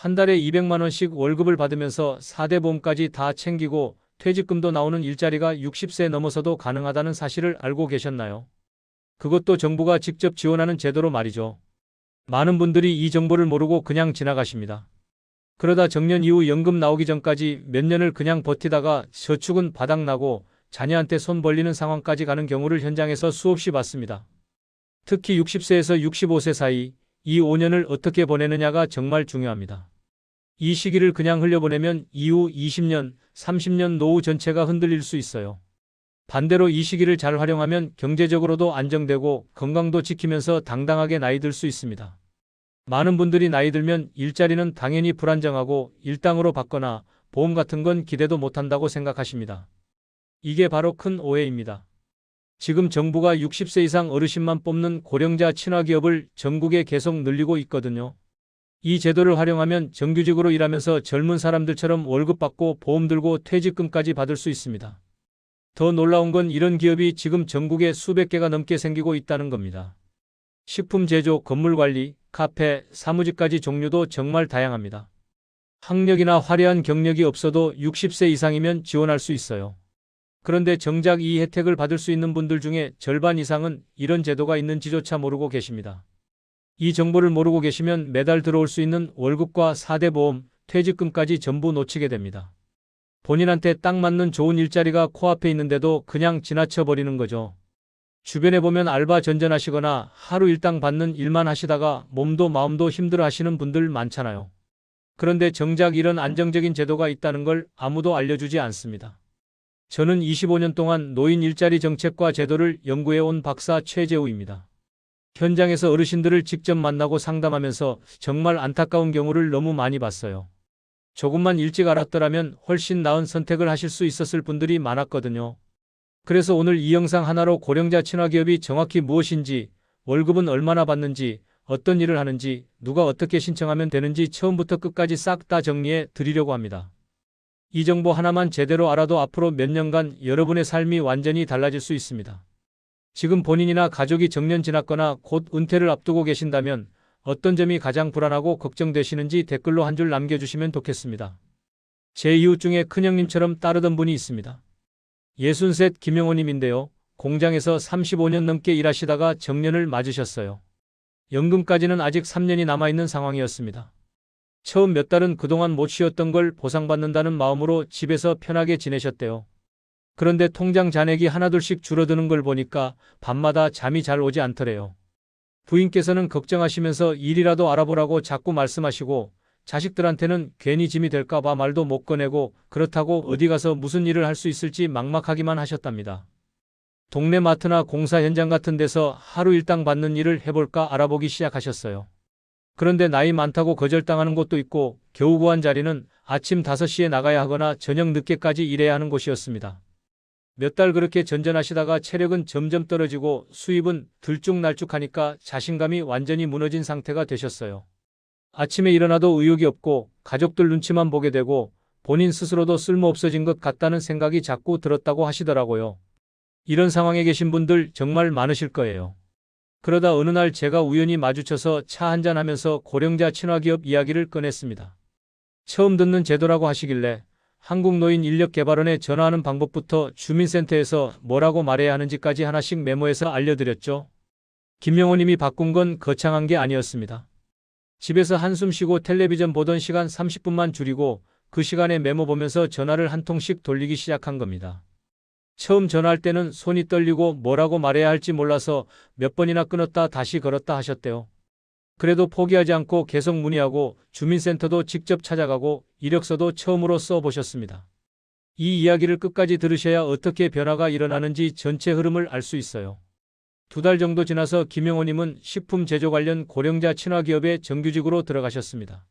한 달에 200만 원씩 월급을 받으면서 4대 보험까지 다 챙기고 퇴직금도 나오는 일자리가 60세 넘어서도 가능하다는 사실을 알고 계셨나요? 그것도 정부가 직접 지원하는 제도로 말이죠. 많은 분들이 이 정보를 모르고 그냥 지나가십니다. 그러다 정년 이후 연금 나오기 전까지 몇 년을 그냥 버티다가 저축은 바닥나고 자녀한테 손 벌리는 상황까지 가는 경우를 현장에서 수없이 봤습니다. 특히 60세에서 65세 사이 이 5년을 어떻게 보내느냐가 정말 중요합니다. 이 시기를 그냥 흘려보내면 이후 20년, 30년 노후 전체가 흔들릴 수 있어요. 반대로 이 시기를 잘 활용하면 경제적으로도 안정되고 건강도 지키면서 당당하게 나이 들 수 있습니다. 많은 분들이 나이 들면 일자리는 당연히 불안정하고 일당으로 받거나 보험 같은 건 기대도 못한다고 생각하십니다. 이게 바로 큰 오해입니다. 지금 정부가 60세 이상 어르신만 뽑는 고령자 친화기업을 전국에 계속 늘리고 있거든요. 이 제도를 활용하면 정규직으로 일하면서 젊은 사람들처럼 월급 받고 보험 들고 퇴직금까지 받을 수 있습니다. 더 놀라운 건 이런 기업이 지금 전국에 수백 개가 넘게 생기고 있다는 겁니다. 식품 제조, 건물 관리, 카페, 사무직까지 종류도 정말 다양합니다. 학력이나 화려한 경력이 없어도 60세 이상이면 지원할 수 있어요. 그런데 정작 이 혜택을 받을 수 있는 분들 중에 절반 이상은 이런 제도가 있는지조차 모르고 계십니다. 이 정보를 모르고 계시면 매달 들어올 수 있는 월급과 4대 보험, 퇴직금까지 전부 놓치게 됩니다. 본인한테 딱 맞는 좋은 일자리가 코앞에 있는데도 그냥 지나쳐 버리는 거죠. 주변에 보면 알바 전전하시거나 하루 일당 받는 일만 하시다가 몸도 마음도 힘들어 하시는 분들 많잖아요. 그런데 정작 이런 안정적인 제도가 있다는 걸 아무도 알려주지 않습니다. 저는 25년 동안 노인 일자리 정책과 제도를 연구해온 박사 최재우입니다. 현장에서 어르신들을 직접 만나고 상담하면서 정말 안타까운 경우를 너무 많이 봤어요. 조금만 일찍 알았더라면 훨씬 나은 선택을 하실 수 있었을 분들이 많았거든요. 그래서 오늘 이 영상 하나로 고령자 친화기업이 정확히 무엇인지, 월급은 얼마나 받는지, 어떤 일을 하는지, 누가 어떻게 신청하면 되는지 처음부터 끝까지 싹 다 정리해 드리려고 합니다. 이 정보 하나만 제대로 알아도 앞으로 몇 년간 여러분의 삶이 완전히 달라질 수 있습니다. 지금 본인이나 가족이 정년 지났거나 곧 은퇴를 앞두고 계신다면 어떤 점이 가장 불안하고 걱정되시는지 댓글로 한 줄 남겨주시면 좋겠습니다. 제 이웃 중에 큰형님처럼 따르던 분이 있습니다. 63 김영호님인데요. 공장에서 35년 넘게 일하시다가 정년을 맞으셨어요. 연금까지는 아직 3년이 남아있는 상황이었습니다. 처음 몇 달은 그동안 못 쉬었던 걸 보상받는다는 마음으로 집에서 편하게 지내셨대요. 그런데 통장 잔액이 하나둘씩 줄어드는 걸 보니까 밤마다 잠이 잘 오지 않더래요. 부인께서는 걱정하시면서 일이라도 알아보라고 자꾸 말씀하시고 자식들한테는 괜히 짐이 될까봐 말도 못 꺼내고 그렇다고 어디 가서 무슨 일을 할 수 있을지 막막하기만 하셨답니다. 동네 마트나 공사 현장 같은 데서 하루 일당 받는 일을 해볼까 알아보기 시작하셨어요. 그런데 나이 많다고 거절당하는 곳도 있고 겨우 구한 자리는 아침 5시에 나가야 하거나 저녁 늦게까지 일해야 하는 곳이었습니다. 몇 달 그렇게 전전하시다가 체력은 점점 떨어지고 수입은 들쭉날쭉하니까 자신감이 완전히 무너진 상태가 되셨어요. 아침에 일어나도 의욕이 없고 가족들 눈치만 보게 되고 본인 스스로도 쓸모없어진 것 같다는 생각이 자꾸 들었다고 하시더라고요. 이런 상황에 계신 분들 정말 많으실 거예요. 그러다 어느 날 제가 우연히 마주쳐서 차 한잔하면서 고령자 친화기업 이야기를 꺼냈습니다. 처음 듣는 제도라고 하시길래 한국노인인력개발원에 전화하는 방법부터 주민센터에서 뭐라고 말해야 하는지까지 하나씩 메모해서 알려드렸죠. 김영호님이 바꾼 건 거창한 게 아니었습니다. 집에서 한숨 쉬고 텔레비전 보던 시간 30분만 줄이고 그 시간에 메모 보면서 전화를 한 통씩 돌리기 시작한 겁니다. 처음 전화할 때는 손이 떨리고 뭐라고 말해야 할지 몰라서 몇 번이나 끊었다 다시 걸었다 하셨대요. 그래도 포기하지 않고 계속 문의하고 주민센터도 직접 찾아가고 이력서도 처음으로 써보셨습니다. 이 이야기를 끝까지 들으셔야 어떻게 변화가 일어나는지 전체 흐름을 알 수 있어요. 2달 정도 지나서 김영호님은 식품 제조 관련 고령자 친화기업에 정규직으로 들어가셨습니다.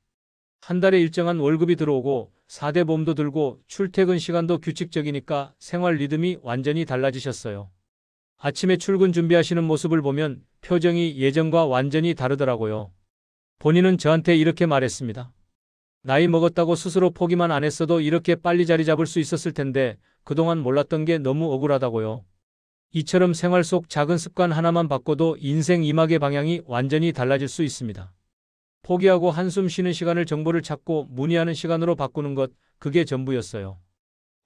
한 달에 일정한 월급이 들어오고 4대 보험도 들고 출퇴근 시간도 규칙적이니까 생활 리듬이 완전히 달라지셨어요. 아침에 출근 준비하시는 모습을 보면 표정이 예전과 완전히 다르더라고요. 본인은 저한테 이렇게 말했습니다. 나이 먹었다고 스스로 포기만 안 했어도 이렇게 빨리 자리 잡을 수 있었을 텐데 그동안 몰랐던 게 너무 억울하다고요. 이처럼 생활 속 작은 습관 하나만 바꿔도 인생 이막의 방향이 완전히 달라질 수 있습니다. 포기하고 한숨 쉬는 시간을 정보를 찾고 문의하는 시간으로 바꾸는 것, 그게 전부였어요.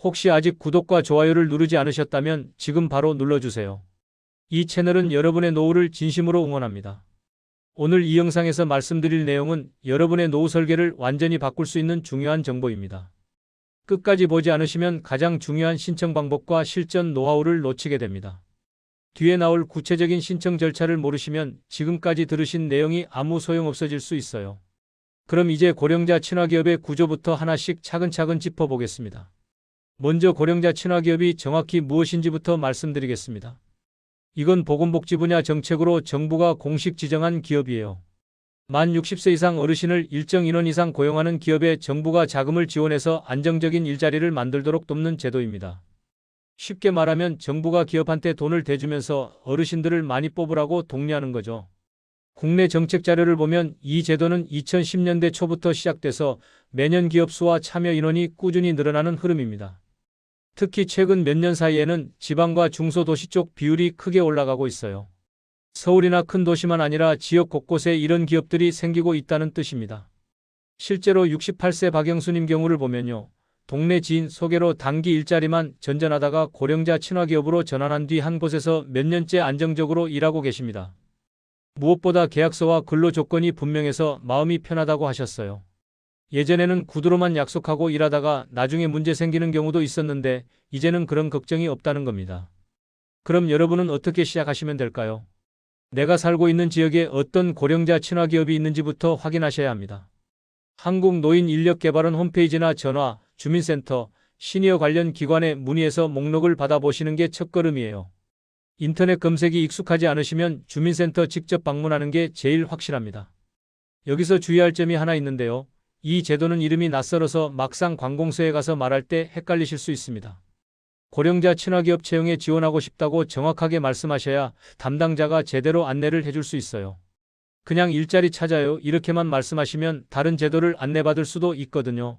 혹시 아직 구독과 좋아요를 누르지 않으셨다면 지금 바로 눌러주세요. 이 채널은 여러분의 노후를 진심으로 응원합니다. 오늘 이 영상에서 말씀드릴 내용은 여러분의 노후 설계를 완전히 바꿀 수 있는 중요한 정보입니다. 끝까지 보지 않으시면 가장 중요한 신청 방법과 실전 노하우를 놓치게 됩니다. 뒤에 나올 구체적인 신청 절차를 모르시면 지금까지 들으신 내용이 아무 소용 없어질 수 있어요. 그럼 이제 고령자 친화기업의 구조부터 하나씩 차근차근 짚어보겠습니다. 먼저 고령자 친화기업이 정확히 무엇인지부터 말씀드리겠습니다. 이건 보건복지 분야 정책으로 정부가 공식 지정한 기업이에요. 만 60세 이상 어르신을 일정 인원 이상 고용하는 기업에 정부가 자금을 지원해서 안정적인 일자리를 만들도록 돕는 제도입니다. 쉽게 말하면 정부가 기업한테 돈을 대주면서 어르신들을 많이 뽑으라고 독려하는 거죠. 국내 정책 자료를 보면 이 제도는 2010년대 초부터 시작돼서 매년 기업 수와 참여 인원이 꾸준히 늘어나는 흐름입니다. 특히 최근 몇 년 사이에는 지방과 중소도시 쪽 비율이 크게 올라가고 있어요. 서울이나 큰 도시만 아니라 지역 곳곳에 이런 기업들이 생기고 있다는 뜻입니다. 실제로 68세 박영수님 경우를 보면요. 동네 지인 소개로 단기 일자리만 전전하다가 고령자 친화기업으로 전환한 뒤 한 곳에서 몇 년째 안정적으로 일하고 계십니다. 무엇보다 계약서와 근로 조건이 분명해서 마음이 편하다고 하셨어요. 예전에는 구두로만 약속하고 일하다가 나중에 문제 생기는 경우도 있었는데 이제는 그런 걱정이 없다는 겁니다. 그럼 여러분은 어떻게 시작하시면 될까요? 내가 살고 있는 지역에 어떤 고령자 친화기업이 있는지부터 확인하셔야 합니다. 한국노인인력개발원 홈페이지나 전화, 주민센터, 시니어 관련 기관에 문의해서 목록을 받아보시는 게 첫걸음이에요. 인터넷 검색이 익숙하지 않으시면 주민센터 직접 방문하는 게 제일 확실합니다. 여기서 주의할 점이 하나 있는데요. 이 제도는 이름이 낯설어서 막상 관공서에 가서 말할 때 헷갈리실 수 있습니다. 고령자 친화기업 채용에 지원하고 싶다고 정확하게 말씀하셔야 담당자가 제대로 안내를 해줄 수 있어요. 그냥 일자리 찾아요 이렇게만 말씀하시면 다른 제도를 안내받을 수도 있거든요.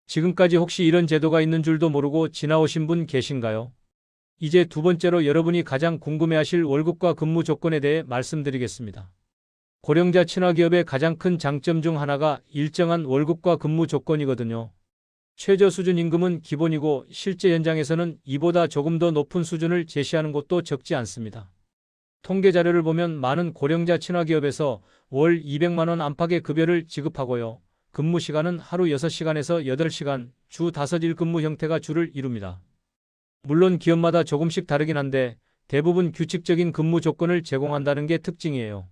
지금까지 혹시 이런 제도가 있는 줄도 모르고 지나오신 분 계신가요? 이제 두 번째로 여러분이 가장 궁금해하실 월급과 근무 조건에 대해 말씀드리겠습니다. 고령자 친화기업의 가장 큰 장점 중 하나가 일정한 월급과 근무 조건이거든요. 최저 수준 임금은 기본이고 실제 현장에서는 이보다 조금 더 높은 수준을 제시하는 곳도 적지 않습니다. 통계 자료를 보면 많은 고령자 친화기업에서 월 200만 원 안팎의 급여를 지급하고요. 근무 시간은 하루 6시간에서 8시간, 주 5일 근무 형태가 주를 이룹니다. 물론 기업마다 조금씩 다르긴 한데 대부분 규칙적인 근무 조건을 제공한다는 게 특징이에요.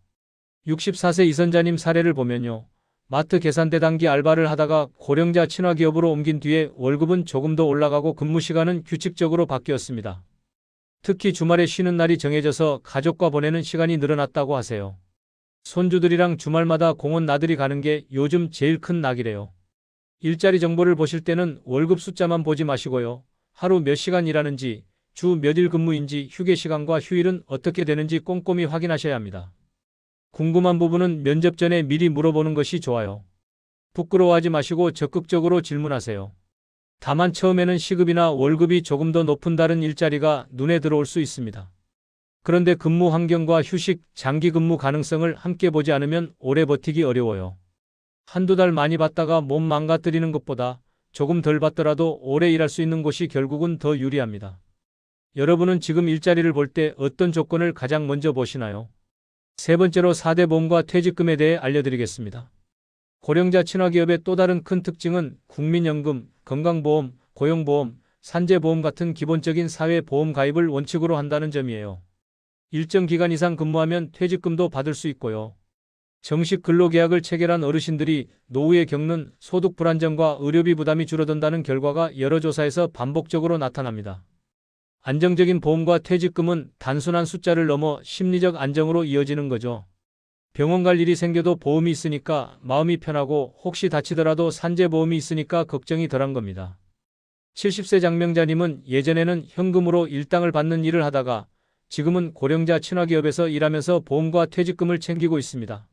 64세 이선자님 사례를 보면요. 마트 계산대 단기 알바를 하다가 고령자 친화기업으로 옮긴 뒤에 월급은 조금 더 올라가고 근무 시간은 규칙적으로 바뀌었습니다. 특히 주말에 쉬는 날이 정해져서 가족과 보내는 시간이 늘어났다고 하세요. 손주들이랑 주말마다 공원 나들이 가는 게 요즘 제일 큰 낙이래요. 일자리 정보를 보실 때는 월급 숫자만 보지 마시고요. 하루 몇 시간 일하는지, 주 몇일 근무인지, 휴게 시간과 휴일은 어떻게 되는지 꼼꼼히 확인하셔야 합니다. 궁금한 부분은 면접 전에 미리 물어보는 것이 좋아요. 부끄러워하지 마시고 적극적으로 질문하세요. 다만 처음에는 시급이나 월급이 조금 더 높은 다른 일자리가 눈에 들어올 수 있습니다. 그런데 근무 환경과 휴식, 장기 근무 가능성을 함께 보지 않으면 오래 버티기 어려워요. 한두 달 많이 받다가 몸 망가뜨리는 것보다 조금 덜 받더라도 오래 일할 수 있는 곳이 결국은 더 유리합니다. 여러분은 지금 일자리를 볼 때 어떤 조건을 가장 먼저 보시나요? 세 번째로 4대 보험과 퇴직금에 대해 알려드리겠습니다. 고령자 친화기업의 또 다른 큰 특징은 국민연금, 건강보험, 고용보험, 산재보험 같은 기본적인 사회보험 가입을 원칙으로 한다는 점이에요. 일정 기간 이상 근무하면 퇴직금도 받을 수 있고요. 정식 근로계약을 체결한 어르신들이 노후에 겪는 소득 불안정과 의료비 부담이 줄어든다는 결과가 여러 조사에서 반복적으로 나타납니다. 안정적인 보험과 퇴직금은 단순한 숫자를 넘어 심리적 안정으로 이어지는 거죠. 병원 갈 일이 생겨도 보험이 있으니까 마음이 편하고 혹시 다치더라도 산재보험이 있으니까 걱정이 덜한 겁니다. 70세 장명자님은 예전에는 현금으로 일당을 받는 일을 하다가 지금은 고령자 친화기업에서 일하면서 보험과 퇴직금을 챙기고 있습니다.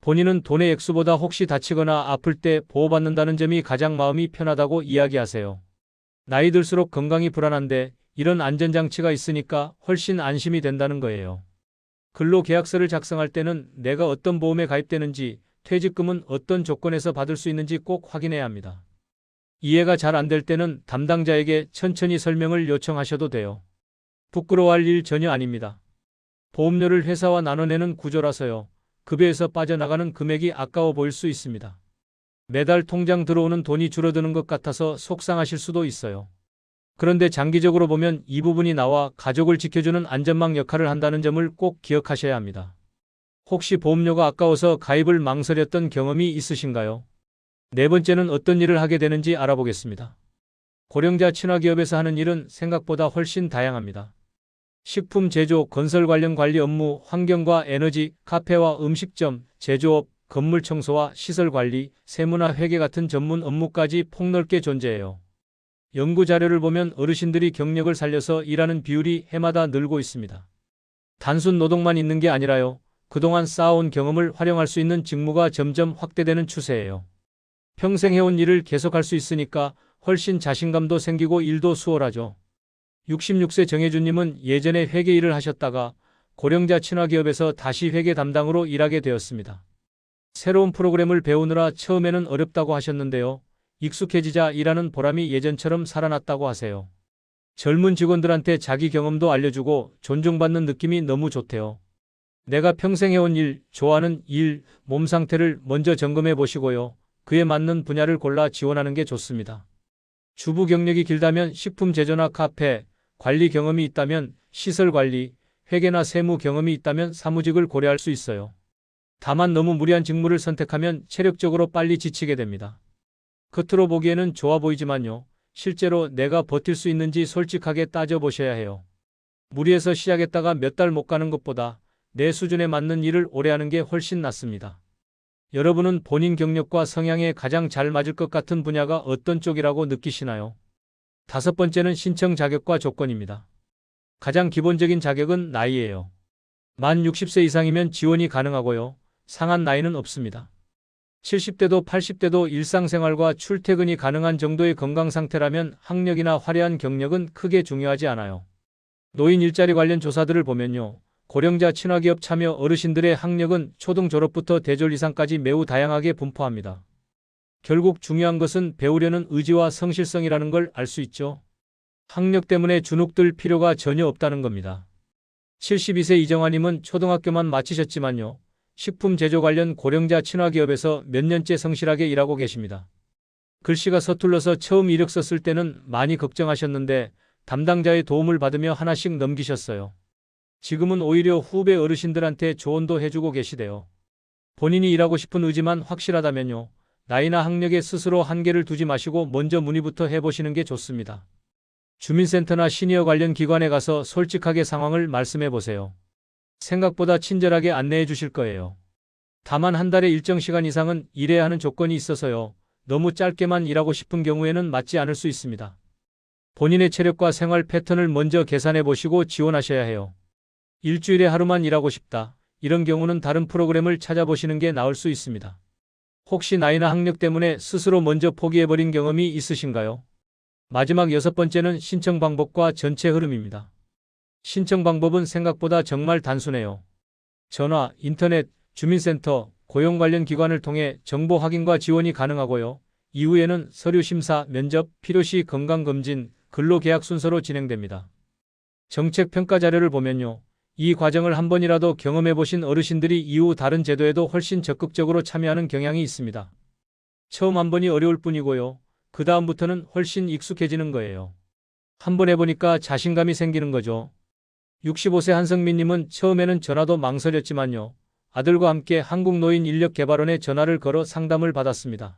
본인은 돈의 액수보다 혹시 다치거나 아플 때 보호받는다는 점이 가장 마음이 편하다고 이야기하세요. 나이 들수록 건강이 불안한데 이런 안전장치가 있으니까 훨씬 안심이 된다는 거예요. 근로계약서를 작성할 때는 내가 어떤 보험에 가입되는지, 퇴직금은 어떤 조건에서 받을 수 있는지 꼭 확인해야 합니다. 이해가 잘 안 될 때는 담당자에게 천천히 설명을 요청하셔도 돼요. 부끄러워할 일 전혀 아닙니다. 보험료를 회사와 나눠내는 구조라서요. 급여에서 빠져나가는 금액이 아까워 보일 수 있습니다. 매달 통장 들어오는 돈이 줄어드는 것 같아서 속상하실 수도 있어요. 그런데 장기적으로 보면 이 부분이 나와 가족을 지켜주는 안전망 역할을 한다는 점을 꼭 기억하셔야 합니다. 혹시 보험료가 아까워서 가입을 망설였던 경험이 있으신가요? 네 번째는 어떤 일을 하게 되는지 알아보겠습니다. 고령자 친화기업에서 하는 일은 생각보다 훨씬 다양합니다. 식품 제조, 건설 관련 관리 업무, 환경과 에너지, 카페와 음식점, 제조업, 건물 청소와 시설 관리, 세무나 회계 같은 전문 업무까지 폭넓게 존재해요. 연구 자료를 보면 어르신들이 경력을 살려서 일하는 비율이 해마다 늘고 있습니다. 단순 노동만 있는 게 아니라요. 그동안 쌓아온 경험을 활용할 수 있는 직무가 점점 확대되는 추세예요. 평생 해온 일을 계속할 수 있으니까 훨씬 자신감도 생기고 일도 수월하죠. 66세 정혜주님은 예전에 회계 일을 하셨다가 고령자 친화기업에서 다시 회계 담당으로 일하게 되었습니다. 새로운 프로그램을 배우느라 처음에는 어렵다고 하셨는데요. 익숙해지자 일하는 보람이 예전처럼 살아났다고 하세요. 젊은 직원들한테 자기 경험도 알려주고 존중받는 느낌이 너무 좋대요. 내가 평생 해온 일, 좋아하는 일, 몸 상태를 먼저 점검해 보시고요. 그에 맞는 분야를 골라 지원하는 게 좋습니다. 주부 경력이 길다면 식품 제조나 카페, 관리 경험이 있다면 시설 관리, 회계나 세무 경험이 있다면 사무직을 고려할 수 있어요. 다만 너무 무리한 직무를 선택하면 체력적으로 빨리 지치게 됩니다. 겉으로 보기에는 좋아 보이지만요. 실제로 내가 버틸 수 있는지 솔직하게 따져보셔야 해요. 무리해서 시작했다가 몇 달 못 가는 것보다 내 수준에 맞는 일을 오래 하는 게 훨씬 낫습니다. 여러분은 본인 경력과 성향에 가장 잘 맞을 것 같은 분야가 어떤 쪽이라고 느끼시나요? 다섯 번째는 신청 자격과 조건입니다. 가장 기본적인 자격은 나이예요. 만 60세 이상이면 지원이 가능하고요. 상한 나이는 없습니다. 70대도 80대도 일상생활과 출퇴근이 가능한 정도의 건강 상태라면 학력이나 화려한 경력은 크게 중요하지 않아요. 노인 일자리 관련 조사들을 보면요. 고령자 친화기업 참여 어르신들의 학력은 초등 졸업부터 대졸 이상까지 매우 다양하게 분포합니다. 결국 중요한 것은 배우려는 의지와 성실성이라는 걸 알 수 있죠. 학력 때문에 주눅들 필요가 전혀 없다는 겁니다. 72세 이정화님은 초등학교만 마치셨지만요. 식품 제조 관련 고령자 친화기업에서 몇 년째 성실하게 일하고 계십니다. 글씨가 서툴러서 처음 이력 썼을 때는 많이 걱정하셨는데 담당자의 도움을 받으며 하나씩 넘기셨어요. 지금은 오히려 후배 어르신들한테 조언도 해주고 계시대요. 본인이 일하고 싶은 의지만 확실하다면요. 나이나 학력에 스스로 한계를 두지 마시고 먼저 문의부터 해보시는 게 좋습니다. 주민센터나 시니어 관련 기관에 가서 솔직하게 상황을 말씀해 보세요. 생각보다 친절하게 안내해 주실 거예요. 다만 한 달에 일정 시간 이상은 일해야 하는 조건이 있어서요. 너무 짧게만 일하고 싶은 경우에는 맞지 않을 수 있습니다. 본인의 체력과 생활 패턴을 먼저 계산해 보시고 지원하셔야 해요. 일주일에 하루만 일하고 싶다. 이런 경우는 다른 프로그램을 찾아보시는 게 나을 수 있습니다. 혹시 나이나 학력 때문에 스스로 먼저 포기해버린 경험이 있으신가요? 마지막 여섯 번째는 신청 방법과 전체 흐름입니다. 신청 방법은 생각보다 정말 단순해요. 전화, 인터넷, 주민센터, 고용 관련 기관을 통해 정보 확인과 지원이 가능하고요. 이후에는 서류 심사, 면접, 필요시 건강검진, 근로계약 순서로 진행됩니다. 정책 평가 자료를 보면요. 이 과정을 한 번이라도 경험해 보신 어르신들이 이후 다른 제도에도 훨씬 적극적으로 참여하는 경향이 있습니다. 처음 한 번이 어려울 뿐이고요. 그 다음부터는 훨씬 익숙해지는 거예요. 한 번 해보니까 자신감이 생기는 거죠. 65세 한성민님은 처음에는 전화도 망설였지만요. 아들과 함께 한국노인인력개발원에 전화를 걸어 상담을 받았습니다.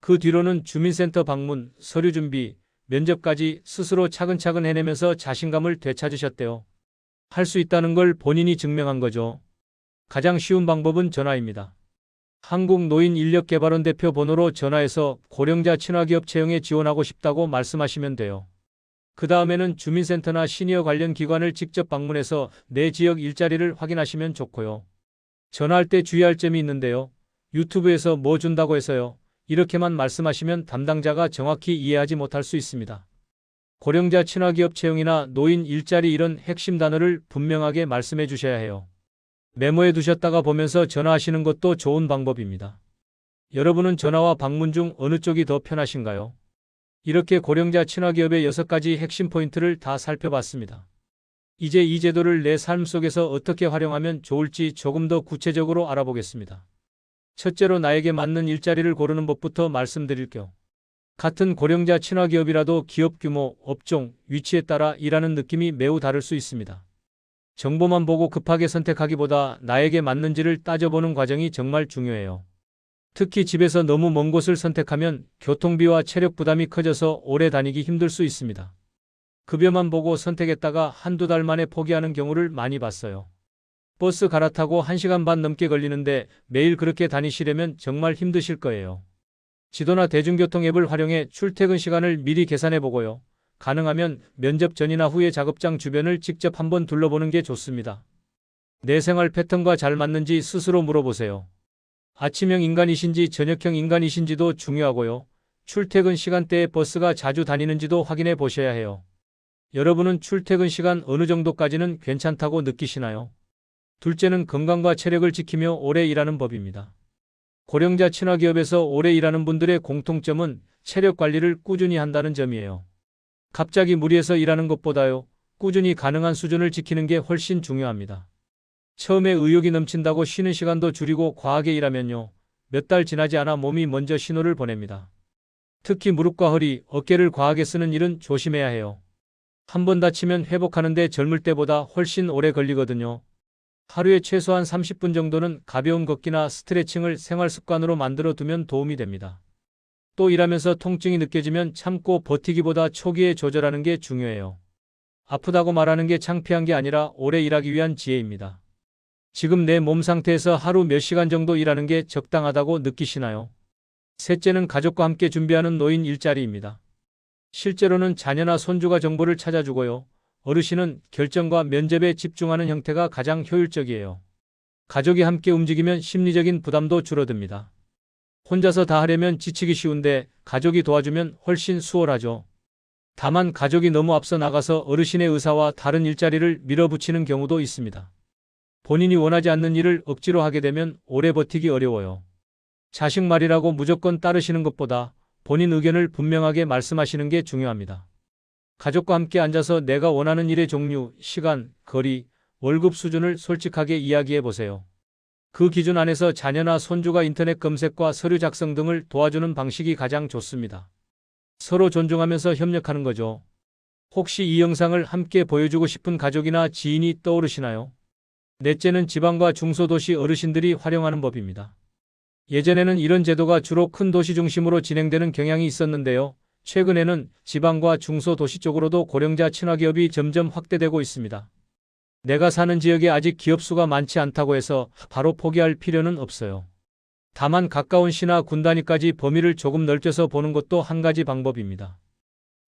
그 뒤로는 주민센터 방문, 서류 준비, 면접까지 스스로 차근차근 해내면서 자신감을 되찾으셨대요. 할 수 있다는 걸 본인이 증명한 거죠. 가장 쉬운 방법은 전화입니다. 한국노인인력개발원 대표 번호로 전화해서 고령자 친화기업 채용에 지원하고 싶다고 말씀하시면 돼요. 그 다음에는 주민센터나 시니어 관련 기관을 직접 방문해서 내 지역 일자리를 확인하시면 좋고요. 전화할 때 주의할 점이 있는데요. 유튜브에서 뭐 준다고 해서요. 이렇게만 말씀하시면 담당자가 정확히 이해하지 못할 수 있습니다. 고령자 친화기업 채용이나 노인 일자리 이런 핵심 단어를 분명하게 말씀해 주셔야 해요. 메모해 두셨다가 보면서 전화하시는 것도 좋은 방법입니다. 여러분은 전화와 방문 중 어느 쪽이 더 편하신가요? 이렇게 고령자 친화기업의 6가지 핵심 포인트를 다 살펴봤습니다. 이제 이 제도를 내 삶 속에서 어떻게 활용하면 좋을지 조금 더 구체적으로 알아보겠습니다. 첫째로 나에게 맞는 일자리를 고르는 법부터 말씀드릴게요. 같은 고령자 친화기업이라도 기업 규모, 업종, 위치에 따라 일하는 느낌이 매우 다를 수 있습니다. 정보만 보고 급하게 선택하기보다 나에게 맞는지를 따져보는 과정이 정말 중요해요. 특히 집에서 너무 먼 곳을 선택하면 교통비와 체력 부담이 커져서 오래 다니기 힘들 수 있습니다. 급여만 보고 선택했다가 한두 달 만에 포기하는 경우를 많이 봤어요. 버스 갈아타고 1시간 반 넘게 걸리는데 매일 그렇게 다니시려면 정말 힘드실 거예요. 지도나 대중교통 앱을 활용해 출퇴근 시간을 미리 계산해 보고요. 가능하면 면접 전이나 후에 작업장 주변을 직접 한번 둘러보는 게 좋습니다. 내 생활 패턴과 잘 맞는지 스스로 물어보세요. 아침형 인간이신지 저녁형 인간이신지도 중요하고요. 출퇴근 시간대에 버스가 자주 다니는지도 확인해 보셔야 해요. 여러분은 출퇴근 시간 어느 정도까지는 괜찮다고 느끼시나요? 둘째는 건강과 체력을 지키며 오래 일하는 법입니다. 고령자 친화기업에서 오래 일하는 분들의 공통점은 체력 관리를 꾸준히 한다는 점이에요. 갑자기 무리해서 일하는 것보다요, 꾸준히 가능한 수준을 지키는 게 훨씬 중요합니다. 처음에 의욕이 넘친다고 쉬는 시간도 줄이고 과하게 일하면요, 몇 달 지나지 않아 몸이 먼저 신호를 보냅니다. 특히 무릎과 허리, 어깨를 과하게 쓰는 일은 조심해야 해요. 한번 다치면 회복하는데 젊을 때보다 훨씬 오래 걸리거든요. 하루에 최소한 30분 정도는 가벼운 걷기나 스트레칭을 생활 습관으로 만들어 두면 도움이 됩니다. 또 일하면서 통증이 느껴지면 참고 버티기보다 초기에 조절하는 게 중요해요. 아프다고 말하는 게 창피한 게 아니라 오래 일하기 위한 지혜입니다. 지금 내 몸 상태에서 하루 몇 시간 정도 일하는 게 적당하다고 느끼시나요? 셋째는 가족과 함께 준비하는 노인 일자리입니다. 실제로는 자녀나 손주가 정보를 찾아주고요. 어르신은 결정과 면접에 집중하는 형태가 가장 효율적이에요. 가족이 함께 움직이면 심리적인 부담도 줄어듭니다. 혼자서 다 하려면 지치기 쉬운데 가족이 도와주면 훨씬 수월하죠. 다만 가족이 너무 앞서 나가서 어르신의 의사와 다른 일자리를 밀어붙이는 경우도 있습니다. 본인이 원하지 않는 일을 억지로 하게 되면 오래 버티기 어려워요. 자식 말이라고 무조건 따르시는 것보다 본인 의견을 분명하게 말씀하시는 게 중요합니다. 가족과 함께 앉아서 내가 원하는 일의 종류, 시간, 거리, 월급 수준을 솔직하게 이야기해 보세요. 그 기준 안에서 자녀나 손주가 인터넷 검색과 서류 작성 등을 도와주는 방식이 가장 좋습니다. 서로 존중하면서 협력하는 거죠. 혹시 이 영상을 함께 보여주고 싶은 가족이나 지인이 떠오르시나요? 넷째는 지방과 중소도시 어르신들이 활용하는 법입니다. 예전에는 이런 제도가 주로 큰 도시 중심으로 진행되는 경향이 있었는데요. 최근에는 지방과 중소도시 쪽으로도 고령자 친화기업이 점점 확대되고 있습니다. 내가 사는 지역에 아직 기업 수가 많지 않다고 해서 바로 포기할 필요는 없어요. 다만 가까운 시나 군 단위까지 범위를 조금 넓혀서 보는 것도 한 가지 방법입니다.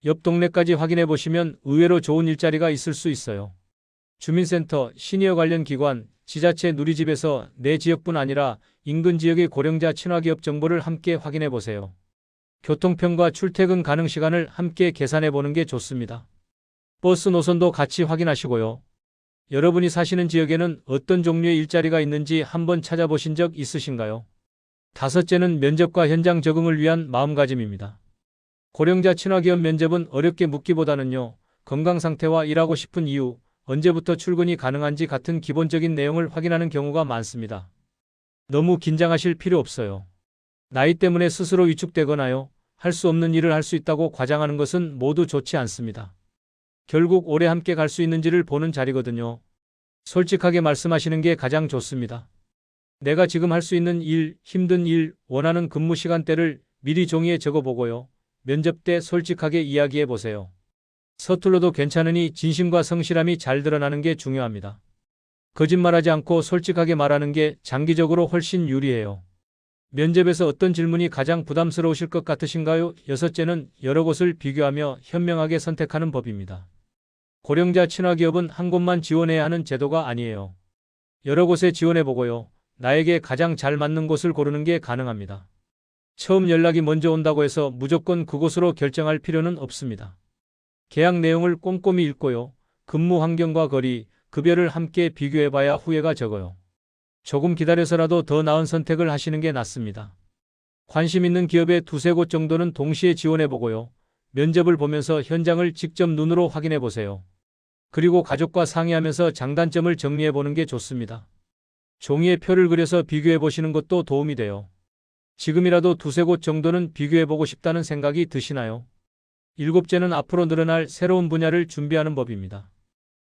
옆 동네까지 확인해 보시면 의외로 좋은 일자리가 있을 수 있어요. 주민센터, 시니어 관련 기관, 지자체 누리집에서 내 지역뿐 아니라 인근 지역의 고령자 친화기업 정보를 함께 확인해 보세요. 교통편과 출퇴근 가능 시간을 함께 계산해 보는 게 좋습니다. 버스 노선도 같이 확인하시고요. 여러분이 사시는 지역에는 어떤 종류의 일자리가 있는지 한번 찾아보신 적 있으신가요? 다섯째는 면접과 현장 적응을 위한 마음가짐입니다. 고령자 친화기업 면접은 어렵게 묻기보다는요, 건강 상태와 일하고 싶은 이유, 언제부터 출근이 가능한지 같은 기본적인 내용을 확인하는 경우가 많습니다. 너무 긴장하실 필요 없어요. 나이 때문에 스스로 위축되거나요, 할 수 없는 일을 할 수 있다고 과장하는 것은 모두 좋지 않습니다. 결국 오래 함께 갈 수 있는지를 보는 자리거든요. 솔직하게 말씀하시는 게 가장 좋습니다. 내가 지금 할 수 있는 일, 힘든 일, 원하는 근무 시간대를 미리 종이에 적어보고요. 면접 때 솔직하게 이야기해 보세요. 서툴러도 괜찮으니 진심과 성실함이 잘 드러나는 게 중요합니다. 거짓말하지 않고 솔직하게 말하는 게 장기적으로 훨씬 유리해요. 면접에서 어떤 질문이 가장 부담스러우실 것 같으신가요? 여섯째는 여러 곳을 비교하며 현명하게 선택하는 법입니다. 고령자 친화기업은 한 곳만 지원해야 하는 제도가 아니에요. 여러 곳에 지원해보고요. 나에게 가장 잘 맞는 곳을 고르는 게 가능합니다. 처음 연락이 먼저 온다고 해서 무조건 그곳으로 결정할 필요는 없습니다. 계약 내용을 꼼꼼히 읽고요. 근무 환경과 거리, 급여를 함께 비교해봐야 후회가 적어요. 조금 기다려서라도 더 나은 선택을 하시는 게 낫습니다. 관심 있는 기업에 두세 곳 정도는 동시에 지원해 보고요. 면접을 보면서 현장을 직접 눈으로 확인해 보세요. 그리고 가족과 상의하면서 장단점을 정리해 보는 게 좋습니다. 종이에 표를 그려서 비교해 보시는 것도 도움이 돼요. 지금이라도 두세 곳 정도는 비교해 보고 싶다는 생각이 드시나요? 일곱째는 앞으로 늘어날 새로운 분야를 준비하는 법입니다.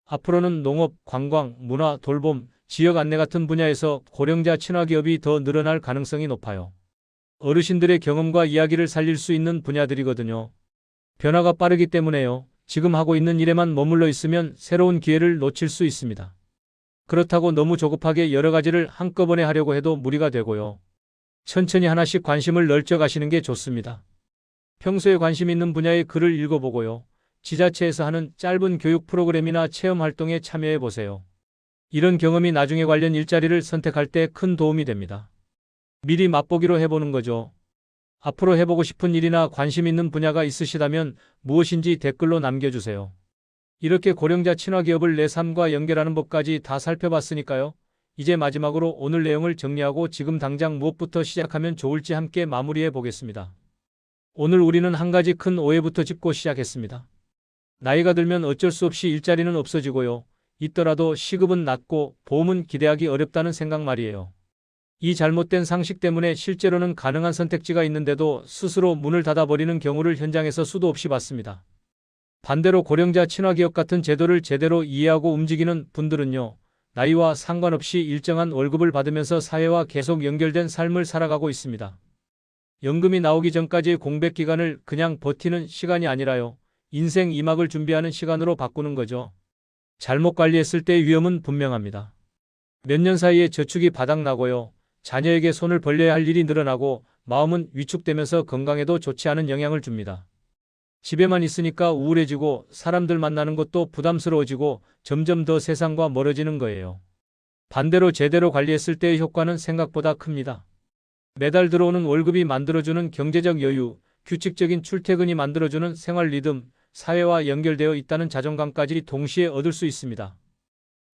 앞으로는 농업, 관광, 문화, 돌봄, 지역 안내 같은 분야에서 고령자 친화 기업이 더 늘어날 가능성이 높아요. 어르신들의 경험과 이야기를 살릴 수 있는 분야들이거든요. 변화가 빠르기 때문에요. 지금 하고 있는 일에만 머물러 있으면 새로운 기회를 놓칠 수 있습니다. 그렇다고 너무 조급하게 여러 가지를 한꺼번에 하려고 해도 무리가 되고요. 천천히 하나씩 관심을 넓혀가시는 게 좋습니다. 평소에 관심 있는 분야의 글을 읽어보고요. 지자체에서 하는 짧은 교육 프로그램이나 체험 활동에 참여해 보세요. 이런 경험이 나중에 관련 일자리를 선택할 때 큰 도움이 됩니다. 미리 맛보기로 해보는 거죠. 앞으로 해보고 싶은 일이나 관심 있는 분야가 있으시다면 무엇인지 댓글로 남겨주세요. 이렇게 고령자 친화 기업을 내 삶과 연결하는 법까지 다 살펴봤으니까요. 이제 마지막으로 오늘 내용을 정리하고 지금 당장 무엇부터 시작하면 좋을지 함께 마무리해 보겠습니다. 오늘 우리는 한 가지 큰 오해부터 짚고 시작했습니다. 나이가 들면 어쩔 수 없이 일자리는 없어지고요. 있더라도 시급은 낮고 보험은 기대하기 어렵다는 생각 말이에요. 이 잘못된 상식 때문에 실제로는 가능한 선택지가 있는데도 스스로 문을 닫아버리는 경우를 현장에서 수도 없이 봤습니다. 반대로 고령자 친화기업 같은 제도를 제대로 이해하고 움직이는 분들은요. 나이와 상관없이 일정한 월급을 받으면서 사회와 계속 연결된 삶을 살아가고 있습니다. 연금이 나오기 전까지의 공백 기간을 그냥 버티는 시간이 아니라요. 인생 2막을 준비하는 시간으로 바꾸는 거죠. 잘못 관리했을 때의 위험은 분명합니다. 몇 년 사이에 저축이 바닥나고요. 자녀에게 손을 벌려야 할 일이 늘어나고 마음은 위축되면서 건강에도 좋지 않은 영향을 줍니다. 집에만 있으니까 우울해지고 사람들 만나는 것도 부담스러워지고 점점 더 세상과 멀어지는 거예요. 반대로 제대로 관리했을 때의 효과는 생각보다 큽니다. 매달 들어오는 월급이 만들어주는 경제적 여유, 규칙적인 출퇴근이 만들어주는 생활 리듬, 사회와 연결되어 있다는 자존감까지 동시에 얻을 수 있습니다.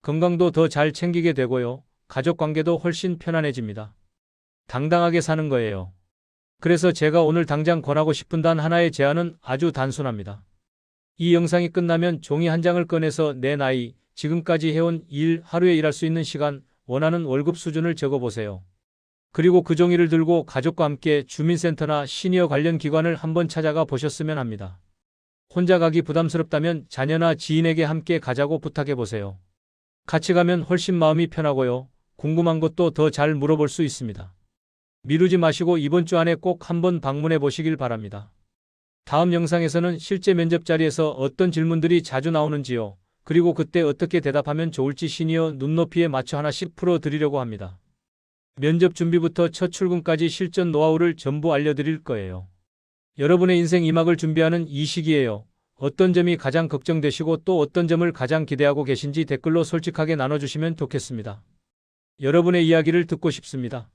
건강도 더 잘 챙기게 되고요. 가족 관계도 훨씬 편안해집니다. 당당하게 사는 거예요. 그래서 제가 오늘 당장 권하고 싶은 단 하나의 제안은 아주 단순합니다. 이 영상이 끝나면 종이 한 장을 꺼내서 내 나이, 지금까지 해온 일, 하루에 일할 수 있는 시간, 원하는 월급 수준을 적어보세요. 그리고 그 종이를 들고 가족과 함께 주민센터나 시니어 관련 기관을 한번 찾아가 보셨으면 합니다. 혼자 가기 부담스럽다면 자녀나 지인에게 함께 가자고 부탁해보세요. 같이 가면 훨씬 마음이 편하고요. 궁금한 것도 더 잘 물어볼 수 있습니다. 미루지 마시고 이번 주 안에 꼭 한번 방문해 보시길 바랍니다. 다음 영상에서는 실제 면접 자리에서 어떤 질문들이 자주 나오는지요. 그리고 그때 어떻게 대답하면 좋을지 시니어 눈높이에 맞춰 하나씩 풀어드리려고 합니다. 면접 준비부터 첫 출근까지 실전 노하우를 전부 알려드릴 거예요. 여러분의 인생 2막을 준비하는 이 시기에요. 어떤 점이 가장 걱정되시고 또 어떤 점을 가장 기대하고 계신지 댓글로 솔직하게 나눠주시면 좋겠습니다. 여러분의 이야기를 듣고 싶습니다.